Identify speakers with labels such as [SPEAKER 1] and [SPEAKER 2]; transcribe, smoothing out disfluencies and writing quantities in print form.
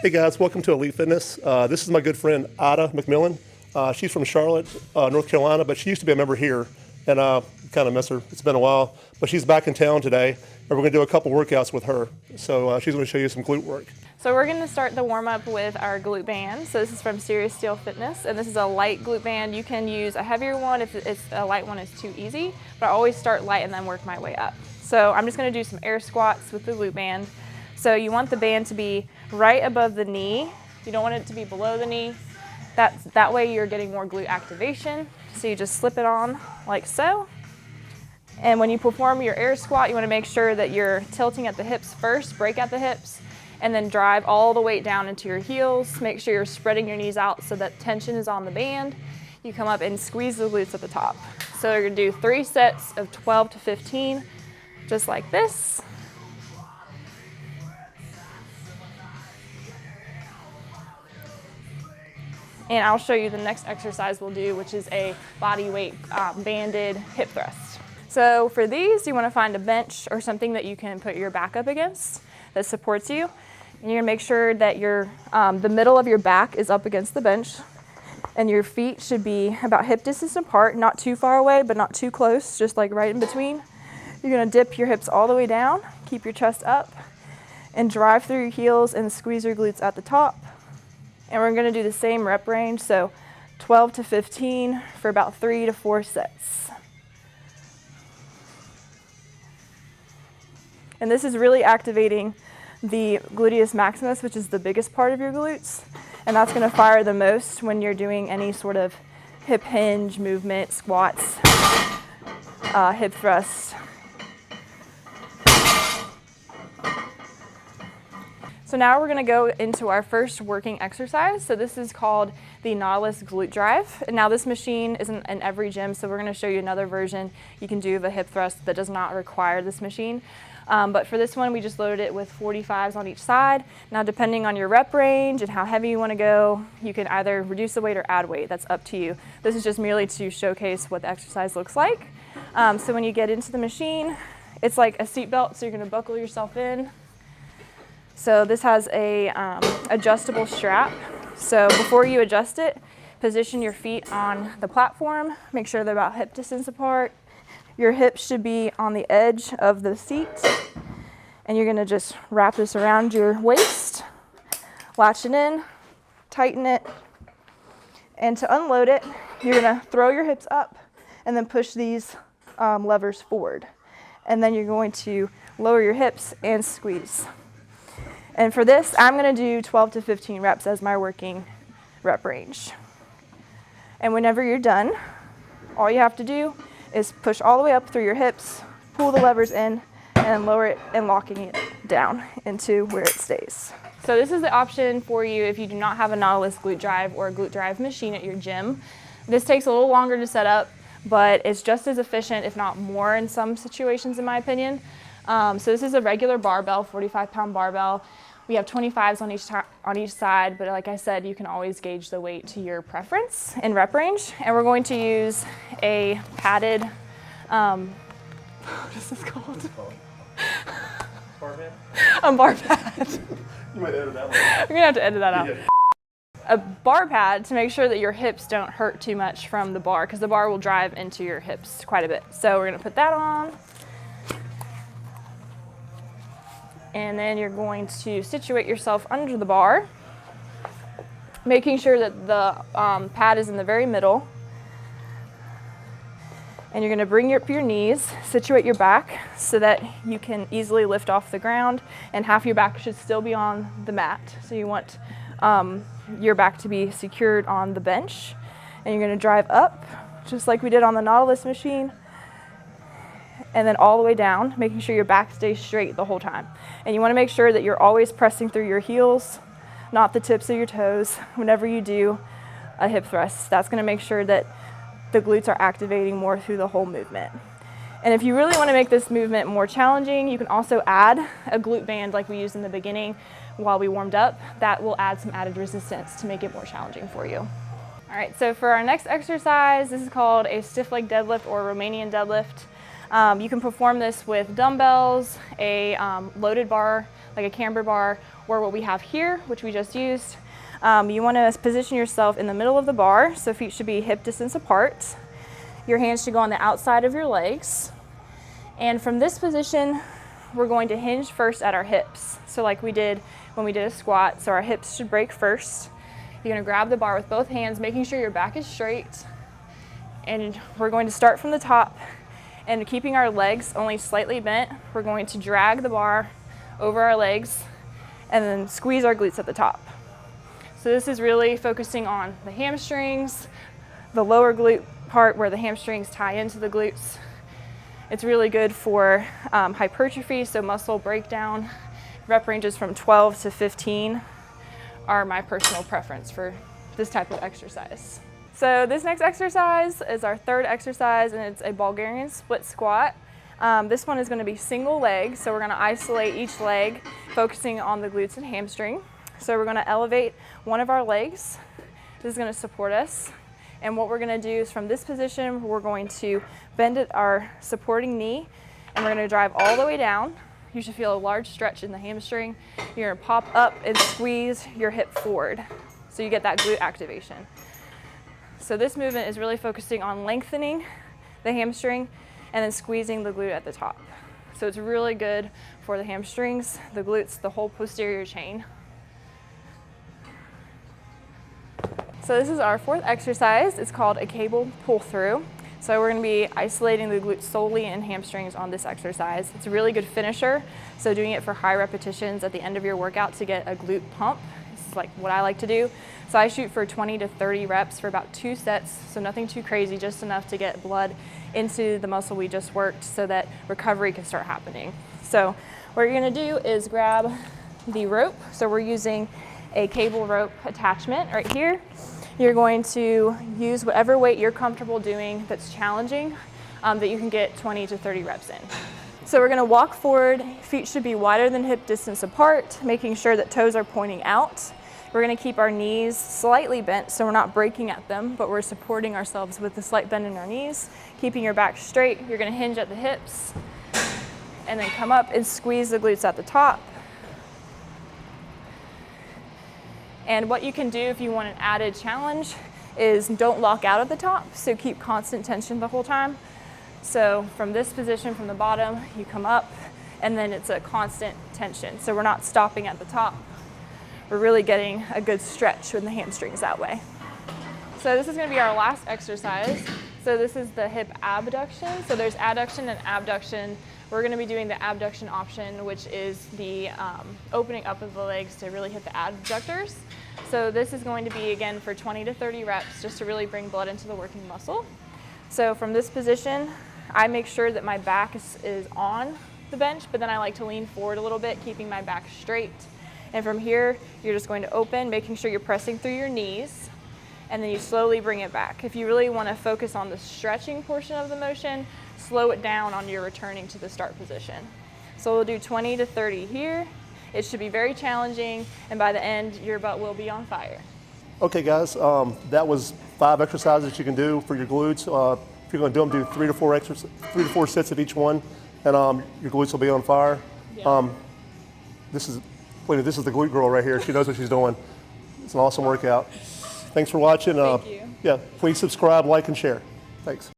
[SPEAKER 1] Hey guys, welcome to Elite Fitness. This is my good friend Ada McMillan. She's from Charlotte, North Carolina, but she used to be a member here, and kind of miss her. It's been a while, but she's back in town today, and we're going to do a couple workouts with her. So she's going to show you some glute work.
[SPEAKER 2] So we're going to start the warm-up with our glute band. So this is from Serious Steel Fitness, and this is a light glute band. You can use a heavier one if a light one is too easy, but I always start light and then work my way up. So I'm just going to do some air squats with the glute band. So you want the band to be right above the knee. You don't want it to be below the knee. That way you're getting more glute activation. So you just slip it on like so. And when you perform your air squat, you want to make sure that you're tilting at the hips first, break at the hips, and then drive all the weight down into your heels. Make sure you're spreading your knees out so that tension is on the band. You come up and squeeze the glutes at the top. So you're going to do 3 sets of 12 to 15, just like this. And I'll show you the next exercise we'll do, which is a body weight banded hip thrust. So for these, you want to find a bench or something that you can put your back up against that supports you. And you're going to make sure that the middle of your back is up against the bench, and your feet should be about hip distance apart, not too far away, but not too close, just like right in between. You're going to dip your hips all the way down, keep your chest up, and drive through your heels and squeeze your glutes at the top. And we're going to do the same rep range, so 12 to 15 for about 3 to 4 sets. And this is really activating the gluteus maximus, which is the biggest part of your glutes. And that's going to fire the most when you're doing any sort of hip hinge movement, squats, hip thrusts. So now we're going to go into our first working exercise. So this is called the Nautilus glute drive. And now this machine isn't in every gym, so we're going to show you another version you can do of a hip thrust that does not require this machine. But for this one, we just loaded it with 45s on each side. Now, depending on your rep range and how heavy you want to go, you can either reduce the weight or add weight. That's up to you. This is just merely to showcase what the exercise looks like. So when you get into the machine, it's like a seatbelt, so you're going to buckle yourself in. So this has a adjustable strap. So before you adjust it, position your feet on the platform. Make sure they're about hip distance apart. Your hips should be on the edge of the seat. And you're going to just wrap this around your waist, latch it in, tighten it. And to unload it, you're going to throw your hips up and then push these levers forward. And then you're going to lower your hips and squeeze. And for this, I'm going to do 12 to 15 reps as my working rep range. And whenever you're done, all you have to do is push all the way up through your hips, pull the levers in, and lower it and locking it down into where it stays. So this is the option for you if you do not have a Nautilus glute drive or a glute drive machine at your gym. This takes a little longer to set up, but it's just as efficient, if not more in some situations, in my opinion. So this is a regular barbell, 45-pound barbell. We have 25s on each side, but like I said, you can always gauge the weight to your preference and rep range. And we're going to use a padded, what is this called?
[SPEAKER 1] Bar pad?
[SPEAKER 2] A bar pad.
[SPEAKER 1] You might edit that one.
[SPEAKER 2] We're gonna have to edit that out.
[SPEAKER 1] Yeah.
[SPEAKER 2] A bar pad to make sure that your hips don't hurt too much from the bar, because the bar will drive into your hips quite a bit. So we're gonna put that on. And then you're going to situate yourself under the bar, making sure that the pad is in the very middle. And you're going to bring up your knees, situate your back so that you can easily lift off the ground, and half your back should still be on the mat. So you want your back to be secured on the bench. And you're going to drive up, just like we did on the Nautilus machine, and then all the way down, making sure your back stays straight the whole time. And you want to make sure that you're always pressing through your heels, not the tips of your toes, whenever you do a hip thrust. That's going to make sure that the glutes are activating more through the whole movement. And if you really want to make this movement more challenging, you can also add a glute band like we used in the beginning while we warmed up. That will add some added resistance to make it more challenging for you. All right, so for our next exercise, this is called a stiff leg deadlift or Romanian deadlift. You can perform this with dumbbells, a loaded bar like a camber bar or what we have here, which we just used. You want to position yourself in the middle of the bar, so feet should be hip distance apart. Your hands should go on the outside of your legs. And from this position, we're going to hinge first at our hips. So like we did when we did a squat, so our hips should break first. You're gonna grab the bar with both hands, making sure your back is straight. And we're going to start from the top, and keeping our legs only slightly bent, we're going to drag the bar over our legs and then squeeze our glutes at the top. So this is really focusing on the hamstrings, the lower glute part where the hamstrings tie into the glutes. It's really good for hypertrophy, so muscle breakdown. Rep ranges from 12 to 15 are my personal preference for this type of exercise. So this next exercise is our third exercise, and it's a Bulgarian split squat. This one is going to be single leg, so we're going to isolate each leg, focusing on the glutes and hamstring. So we're going to elevate one of our legs. This is going to support us. And what we're going to do is from this position, we're going to bend at our supporting knee, and we're going to drive all the way down. You should feel a large stretch in the hamstring. You're going to pop up and squeeze your hip forward, so you get that glute activation. So this movement is really focusing on lengthening the hamstring and then squeezing the glute at the top. So it's really good for the hamstrings, the glutes, the whole posterior chain. So this is our fourth exercise. It's called a cable pull through. So we're going to be isolating the glutes solely and hamstrings on this exercise. It's a really good finisher. So doing it for high repetitions at the end of your workout to get a glute pump. It's like what I like to do. So I shoot for 20 to 30 reps for about 2 sets. So nothing too crazy, just enough to get blood into the muscle we just worked so that recovery can start happening. So what you're going to do is grab the rope. So we're using a cable rope attachment right here. You're going to use whatever weight you're comfortable doing that's challenging, that you can get 20 to 30 reps in. So we're going to walk forward. Feet should be wider than hip distance apart, making sure that toes are pointing out. We're going to keep our knees slightly bent so we're not breaking at them, but we're supporting ourselves with a slight bend in our knees, keeping your back straight. You're going to hinge at the hips and then come up and squeeze the glutes at the top. And what you can do if you want an added challenge is don't lock out at the top, so keep constant tension the whole time. So from this position, from the bottom, you come up, and then it's a constant tension. So we're not stopping at the top. We're really getting a good stretch with the hamstrings that way. So this is going to be our last exercise. So this is the hip abduction. So there's adduction and abduction. We're going to be doing the abduction option, which is the opening up of the legs to really hit the adductors. So this is going to be, again, for 20 to 30 reps, just to really bring blood into the working muscle. So from this position, I make sure that my back is on the bench, but then I like to lean forward a little bit, keeping my back straight. And from here, you're just going to open, making sure you're pressing through your knees, and then you slowly bring it back. If you really want to focus on the stretching portion of the motion, slow it down on your returning to the start position. So we'll do 20 to 30 here. It should be very challenging, and by the end, your butt will be on fire.
[SPEAKER 1] Okay, guys, that was 5 exercises you can do for your glutes. If you're going to do them, do 3 to 4 sets of each one, and your glutes will be on fire.
[SPEAKER 2] Yeah.
[SPEAKER 1] This is the glute girl right here. She knows what she's doing. It's an awesome workout. Thanks for watching.
[SPEAKER 2] Thank you.
[SPEAKER 1] Yeah, please subscribe, like, and share. Thanks.